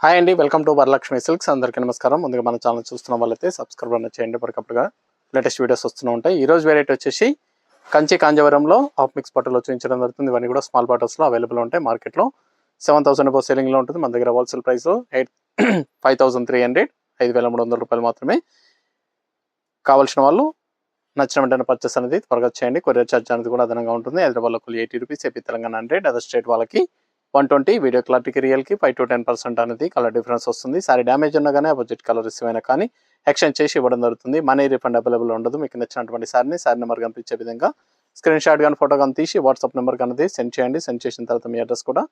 Hi అండి, welcome to Varalakshmi silks. అందరికీ నమస్కారం. ముందుగా మన ఛానల్ చూస్తున్న వాళ్ళైతే సబ్స్క్రైబ్ చేయండి. ఎప్పటికప్పుడుగా లేటెస్ట్ వీడియోస్ వస్తూ ఉంటాయి. ఈ రోజు వెరైటీ వచ్చేసి కంచి కాంజవరంలో హాఫ్ మిక్స్ పట్టులో చూపించడం జరుగుతుంది. ఇవన్నీ కూడా స్మాల్ బాటిల్స్లో అవైలబుల్ ఉంటాయి. మార్కెట్లో 7,000 అబౌవ్ సెల్లింగ్లో ఉంటుంది. మన దగ్గర హోల్సేల్ ప్రైస్ 5,300 5,300 మాత్రమే. కావాల్సిన వాళ్ళు నచ్చిన వెంటనే పర్చేస్ అనేది త్వరగా చేయండి. కొరియర్ ఛార్జ్ అనేది కూడా అదనంగా ఉంటుంది. హైదరాబాద్లో 80 rupees, AP Telangana 100, other state వాళ్ళకి 120. వీడియో క్లారిటీకి రియల్కి 5 to 10% అనేది కలర్ డిఫరెన్స్ వస్తుంది. సారీ డ్యామేజ్ ఉన్నా కానీ అపోజిట్ కలర్ రిసీవ్ అయినా కానీ ఎక్స్చేంజ్ చేసి ఇవ్వడం జరుగుతుంది. మనీ రీఫండ్ అవైలబుల్ ఉండదు. మీకు నచ్చినటువంటి సారీ నెంబర్ కనిపించే విధంగా స్క్రీన్ షాట్ కానీ ఫోటో కానీ తీసి వాట్సాప్ నెంబర్ అనేది సెండ్ చేయండి. సెండ్ చేసిన తర్వాత మీ అడ్రస్ కూడా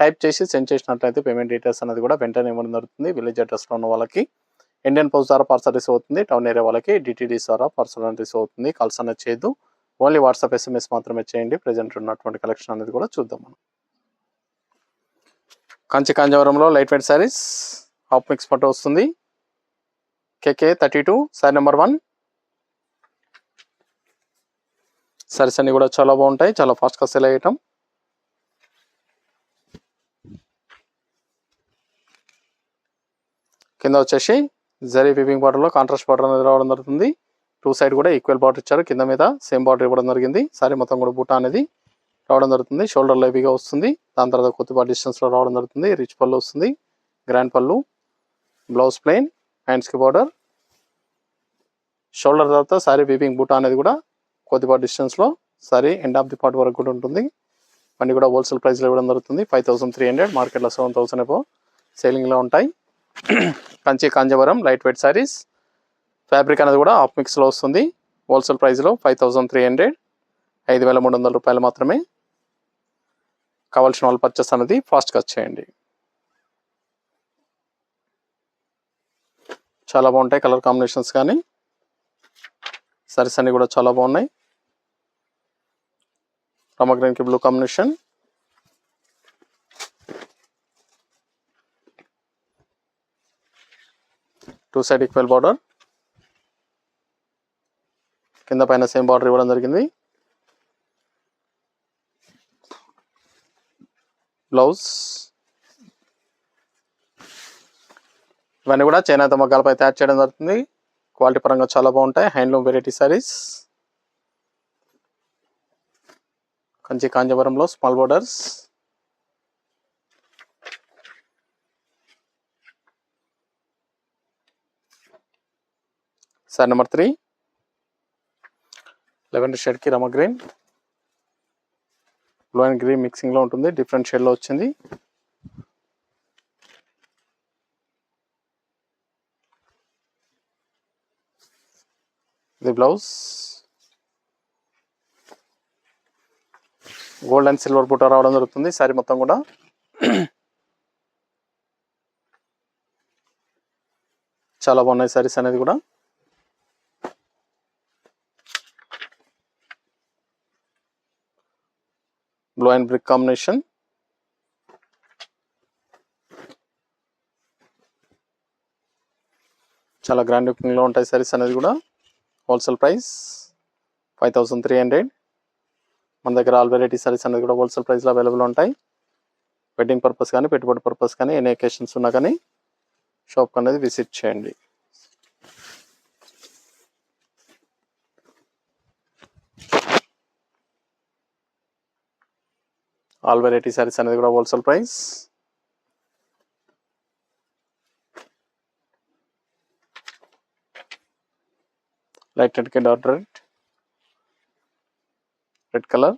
టైప్ చేసి సెండ్ చేసినట్లయితే పేమెంట్ డీటెయిల్స్ అనేది కూడా వెంటనే ఇవ్వడం జరుగుతుంది. విలేజ్ అడ్రస్లో ఉన్న వాళ్ళకి ఇండియన్ పోస్ట్ ద్వారా పార్సల్ రిసీవ్ అవుతుంది. టౌన్ ఏరియా వాళ్ళకి డిటీడీ ద్వారా పార్సల్ రిసీవ్ అవుతుంది. కాల్స్ అనేది చేయదు. ఓన్లీ వాట్సాప్ SMS మాత్రమే చేయండి. ప్రెజెంట్ ఉన్నటువంటి కలెక్షన్ అనేది కూడా చూద్దాం మనం. కంచి కాంజవరంలో light weight saris half mix పట్టు వస్తుంది. KK 32 sari number 1. శారీస్ అన్ని కూడా చాలా బాగుంటాయి. చాలా ఫాస్ట్గా సెల్ అయ్యటం. కింద వచ్చేసి జరీ వీవింగ్ బార్డర్లో కాంట్రాస్ట్ బార్డర్ అనేది రావడం జరుగుతుంది. 2 సైడ్ కూడా ఈక్వల్ బార్డర్ ఇచ్చారు. కింద మీద సేమ్ బార్డర్ ఇవ్వడం జరిగింది. సారీ మొత్తం కూడా బూటా అనేది రావడం జరుగుతుంది. షోల్డర్లో హెవీగా వస్తుంది. దాని తర్వాత కొద్దిపాటి డిస్టెన్స్లో రావడం జరుగుతుంది. రిచ్ పళ్ళు వస్తుంది. గ్రాండ్ పళ్ళు, బ్లౌజ్ ప్లెయిన్, హ్యాండ్స్కి బార్డర్, షోల్డర్ తర్వాత సారీ వీవింగ్ బూటా అనేది కూడా కొద్దిపాటి డిస్టెన్స్లో sorry end of the part వరకు కూడా ఉంటుంది. అన్నీ కూడా హోల్సేల్ ప్రైస్లో ఇవ్వడం జరుగుతుంది. 5,300, మార్కెట్లో 7,000 అబౌవ్ సేలింగ్లో ఉంటాయి. Kanchi Kanjeevaram light weight saris. Fabric అనేది కూడా హాఫ్ మిక్స్లో వస్తుంది. హోల్సేల్ ప్రైస్లో 5,300 5,300 మాత్రమే. కావాల్సిన వాళ్ళు పర్చేస్ అనేది ఫాస్ట్గా చేయండి. చాలా బాగుంటాయి కలర్ కాంబినేషన్స్ కానీ సారీస్ అన్ని కూడా చాలా బాగున్నాయి. రామగ్రీన్కి blue combination, two side equal border, కింద పైన సేమ్ బార్డర్ ఇవ్వడం జరిగింది. బ్లౌజ్ ఇవన్నీ కూడా చేనేత మగ్గాలపై తయారు చేయడం జరుగుతుంది. క్వాలిటీ పరంగా చాలా బాగుంటాయి. Handloom variety saris. కంచి కాంజవరంలో small borders. Sari number 3 lavender షేడ్కి Rama green, blue and green మిక్సింగ్లో ఉంటుంది. డిఫరెంట్ షేడ్లో వచ్చింది. ఇది బ్లౌజ్. గోల్డ్ అండ్ సిల్వర్ బూటా రావడం జరుగుతుంది. సారీ మొత్తం కూడా చాలా బాగున్నాయి సారీస్ అనేది కూడా. Blue and brick combination. చాలా గ్రాండ్ లుకింగ్లో ఉంటాయి సారీస్ అనేది కూడా. Wholesale price 5,300. మన దగ్గర ఆల్ వెరైటీ సారీస్ అనేది కూడా హోల్సేల్ ప్రైస్లో అవైలబుల్ ఉంటాయి. వెడ్డింగ్ పర్పస్ కానీ పెట్టుబడి పర్పస్ కానీ ఎన్ని అకేషన్స్ ఉన్నా కానీ షాప్ అనేది విజిట్ చేయండి. ఆల్ వెరైటీ సారీస్ అనేది కూడా హోల్సేల్ ప్రైస్. లైట్ రెడ్ కి dark red colour,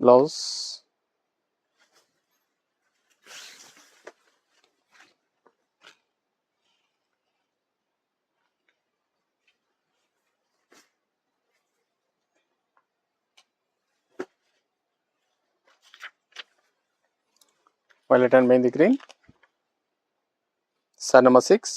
blouse, violet and mehndi green. Sorry number 6.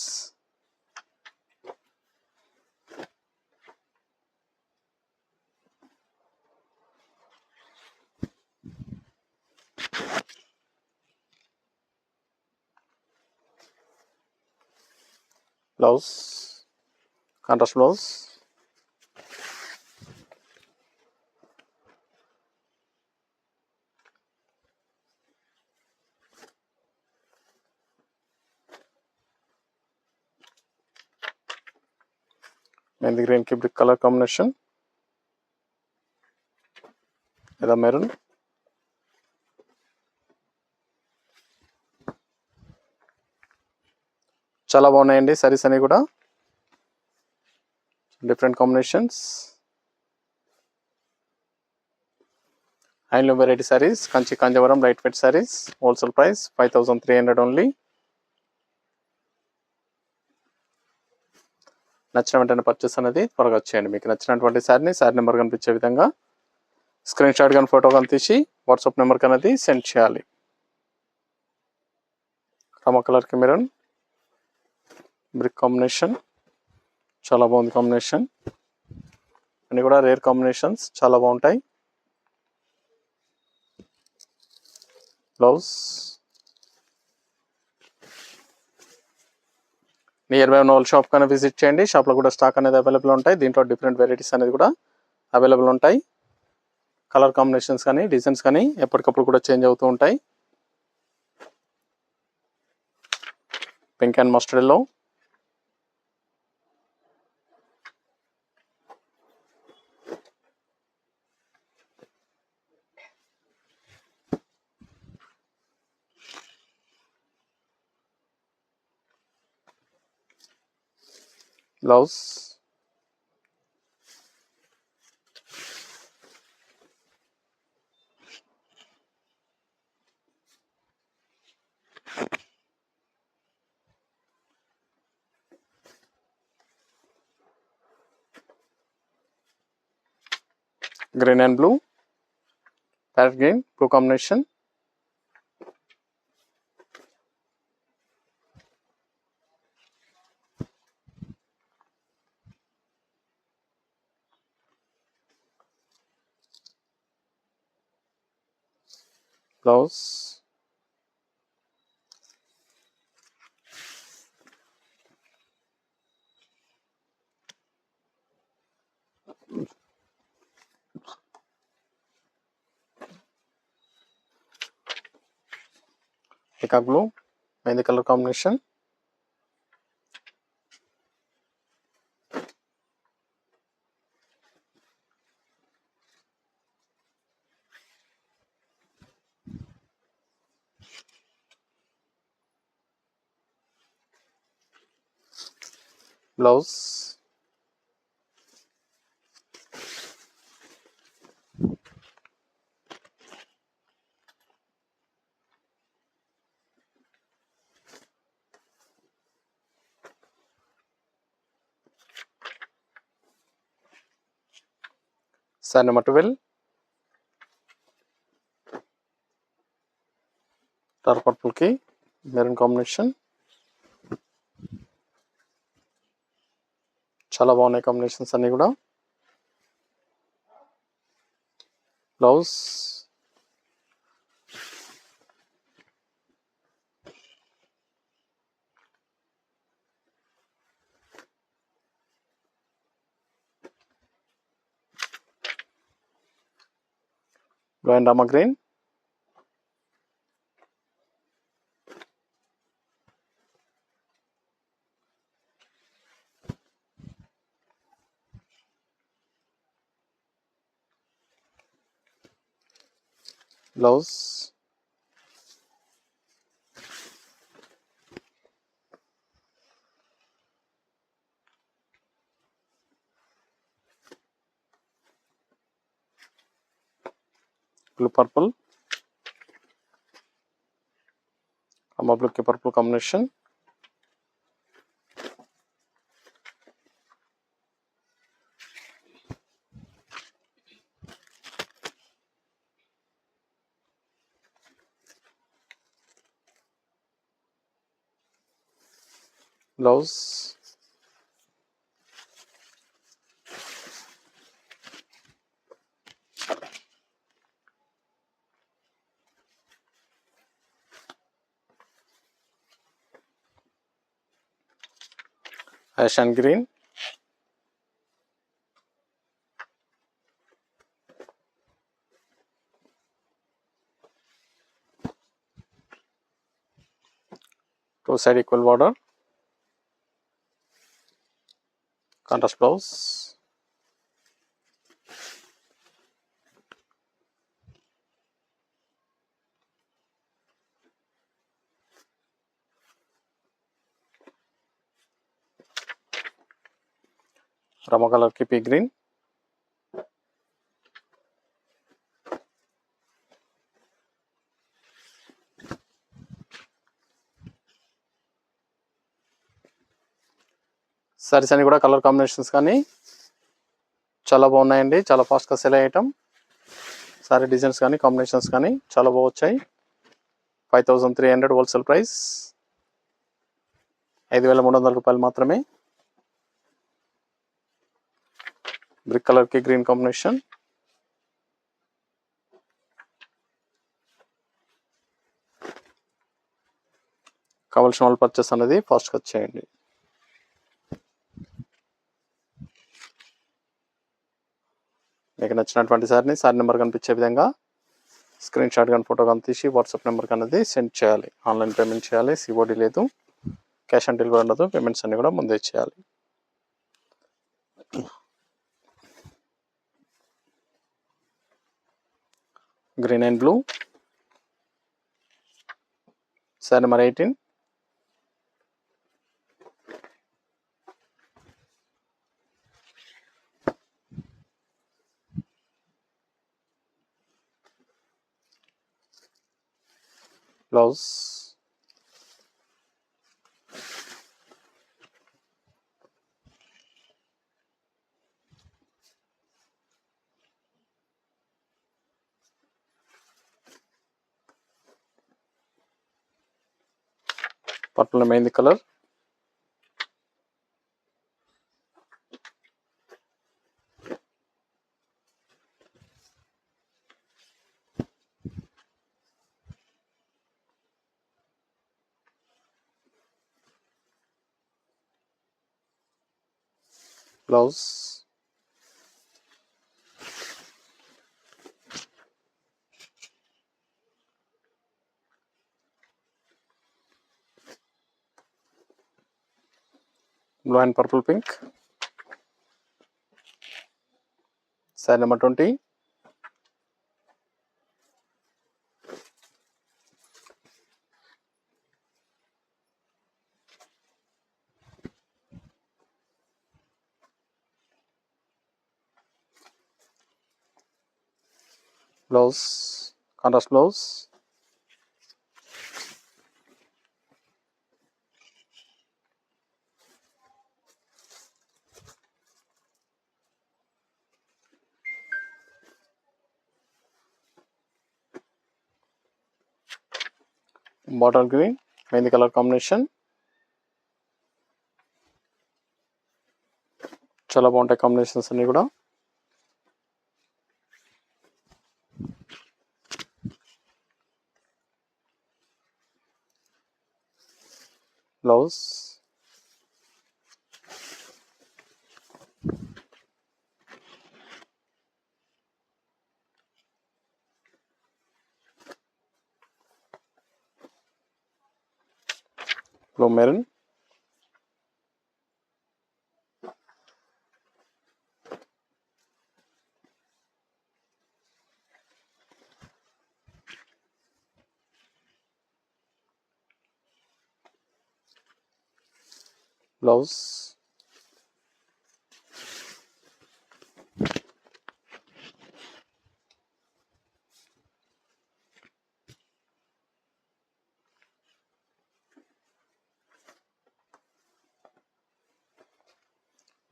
Blouse contrast blouse. Mehndi green కి బ్రిక్ కలర్ కాంబినేషన్ లేదా మెరూన్. చాలా బాగున్నాయండి సారీస్ అన్ని కూడా, different combinations. Handloom variety saris, Kanchi Kanjeevaram light weight saris. Wholesale price 5300 only. నచ్చిన వెంటనే పర్చేస్ అనేది త్వరగా వచ్చేయండి. మీకు నచ్చినటువంటి శారీ నెంబర్ కనిపించే విధంగా స్క్రీన్ షాట్ కానీ ఫోటో కానీ తీసి వాట్సాప్ నెంబర్కి అనేది సెండ్ చేయాలి. రామా కలర్కి మెరూన్ బ్రిక్ కాంబినేషన్, చాలా బాగుంది కాంబినేషన్. అన్నీ కూడా రేర్ కాంబినేషన్స్, చాలా బాగుంటాయి. బ్లౌజ్ నియర్ బై ఉన్న వాళ్ళ షాప్ కానీ విజిట్ చేయండి. షాప్లో కూడా స్టాక్ అనేది అవైలబుల్ ఉంటాయి. దీంట్లో డిఫరెంట్ వెరైటీస్ అనేది కూడా అవైలబుల్ ఉంటాయి. కలర్ కాంబినేషన్స్ కానీ డిజైన్స్ కానీ ఎప్పటికప్పుడు కూడా చేంజ్ అవుతూ ఉంటాయి. Pink and mustard yellow, blouse green and blue, parrot green blue combination. Blouse peacock blue mehndi colour combination. Blouse sari number 12 dark purple కి మెరూన్ కాంబినేషన్. చాలా బాగున్నాయి కాంబినేషన్స్ అన్ని కూడా. Blouse blue and Rama green, blouse blue purple, Rama blue కి purple combination. Blouse ash and green, two side equal border, contrast blouse, Rama colour కి pea green, saris అన్ని కూడా colour combinations కానీ చాలా బాగున్నాయండి, చాలా ఫాస్ట్గా సెల్ అయ్యేటం. సారీ డిజైన్స్ కానీ కాంబినేషన్స్ కానీ చాలా బాగా వచ్చాయి. 5300 హోల్సేల్ ప్రైస్, 5300 రూపాయలు మాత్రమే. బ్రిక్ కలర్ కి గ్రీన్ కాంబినేషన్, కావాల్సిన వాళ్ళు పర్చేస్ అనేది ఫాస్ట్గా వచ్చేయండి. మీకు నచ్చినటువంటి సారీని సారీ నెంబర్ కనిపించే విధంగా స్క్రీన్ షాట్ కానీ ఫోటో కానీ తీసి వాట్సాప్ నెంబర్కి అనేది సెండ్ చేయాలి. ఆన్లైన్ పేమెంట్ చేయాలి, సిఓడి లేదు, క్యాష్ ఆన్ డెలివరీ ఉండదు. పేమెంట్స్ అన్ని కూడా ముందే చేయాలి. Green and blue, sari number 18, blouse, purple mehndi colour, blouse, blue and purple pink, sari number 20, blouse, contrast blouse, bottle green mehndi colour combination, చాలా బాగుంటాయి కాంబినేషన్స్ అన్ని కూడా. Blouse, blue maroon, blouse,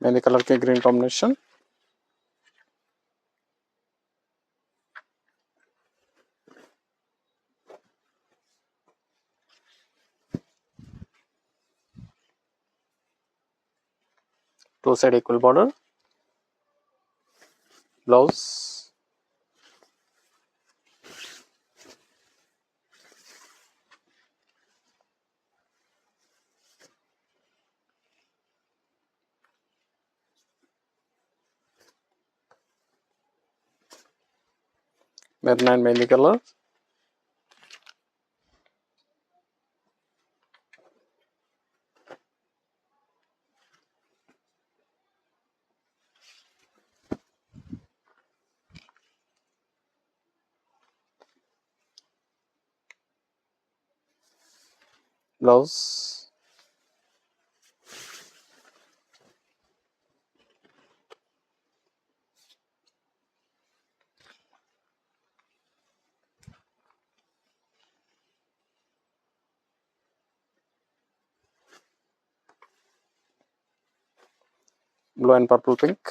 mehndi colour కి green combination, two side equal border, blouse, maroon and mehndi colour. Blouse. Blue and purple pink.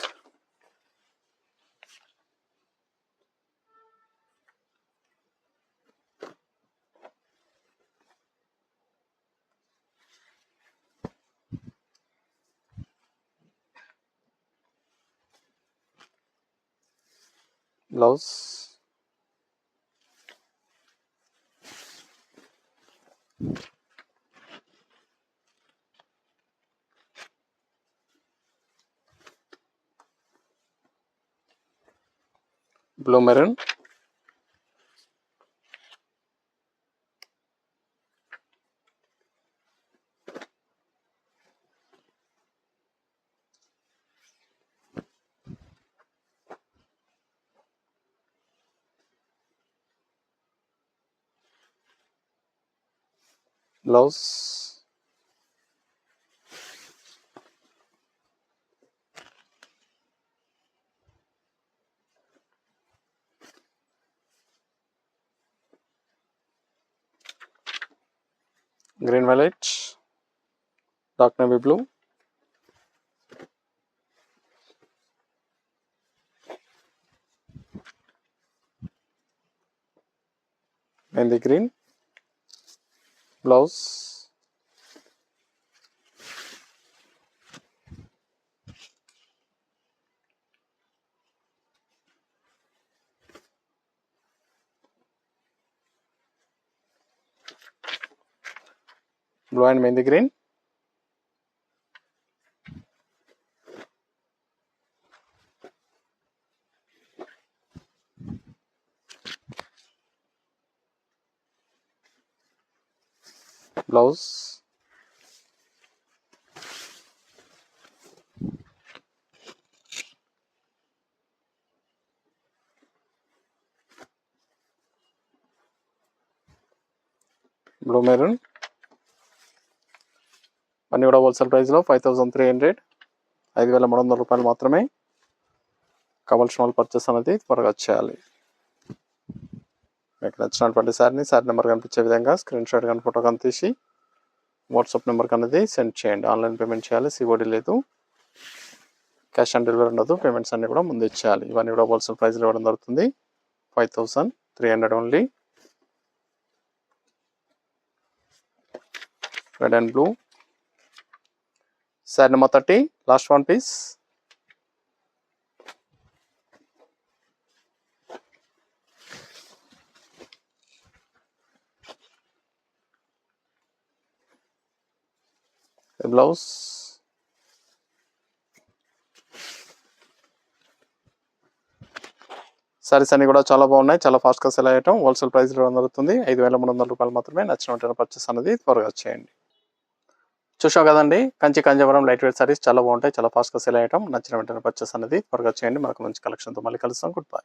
Blouse. Blue maroon. Blouse. Green violet, dark navy blue, mehndi green. Blouse. Blue and mehndi green. Blouse. Blue maroon. అన్నీ కూడా wholesale ప్రైస్లో 5300, 5300 రూపాయలు మాత్రమే. కావాల్సిన వాళ్ళు purchase అనేది త్వరగా చేయాలి. మీకు నచ్చినటువంటి శారీ నెంబర్ కనిపించే విధంగా స్క్రీన్ షాట్ కానీ ఫోటో కానీ తీసి వాట్సాప్ నెంబర్కి అనేది సెండ్ చేయండి. ఆన్లైన్ పేమెంట్ చేయాలి, సిఓడి లేదు, క్యాష్ ఆన్ డెలివరీ ఉండదు. పేమెంట్స్ అన్నీ కూడా ముందు ఇచ్చేయాలి. ఇవన్నీ కూడా హోల్సేల్ ప్రైస్లో ఇవ్వడం జరుగుతుంది. 5300 only. Red and blue. Sari number 30, last one piece. Blouse. Saris అన్ని కూడా చాలా బాగున్నాయి, చాలా ఫాస్ట్గా సెల్ అయ్యటం. హోల్సేల్ ప్రైస్లో ఇవ్వడం జరుగుతుంది. 5300 రూపాయలు మాత్రమే. నచ్చిన పర్చేస్ అనేది త్వరగా చేయండి. చూసావు కదండి, కంచి కాంజీవరం లైట్ వెయిట్ సారీస్ చాలా బాగుంటాయి, చాలా ఫాస్ట్గా సెల్ అయ్యటం. నచ్చిన వెంటనే పర్చేస్ అనేది త్వరగా చేయండి. మనకు మంచి కలెక్షన్తో మళ్ళీ కలుస్తాం. Good bye.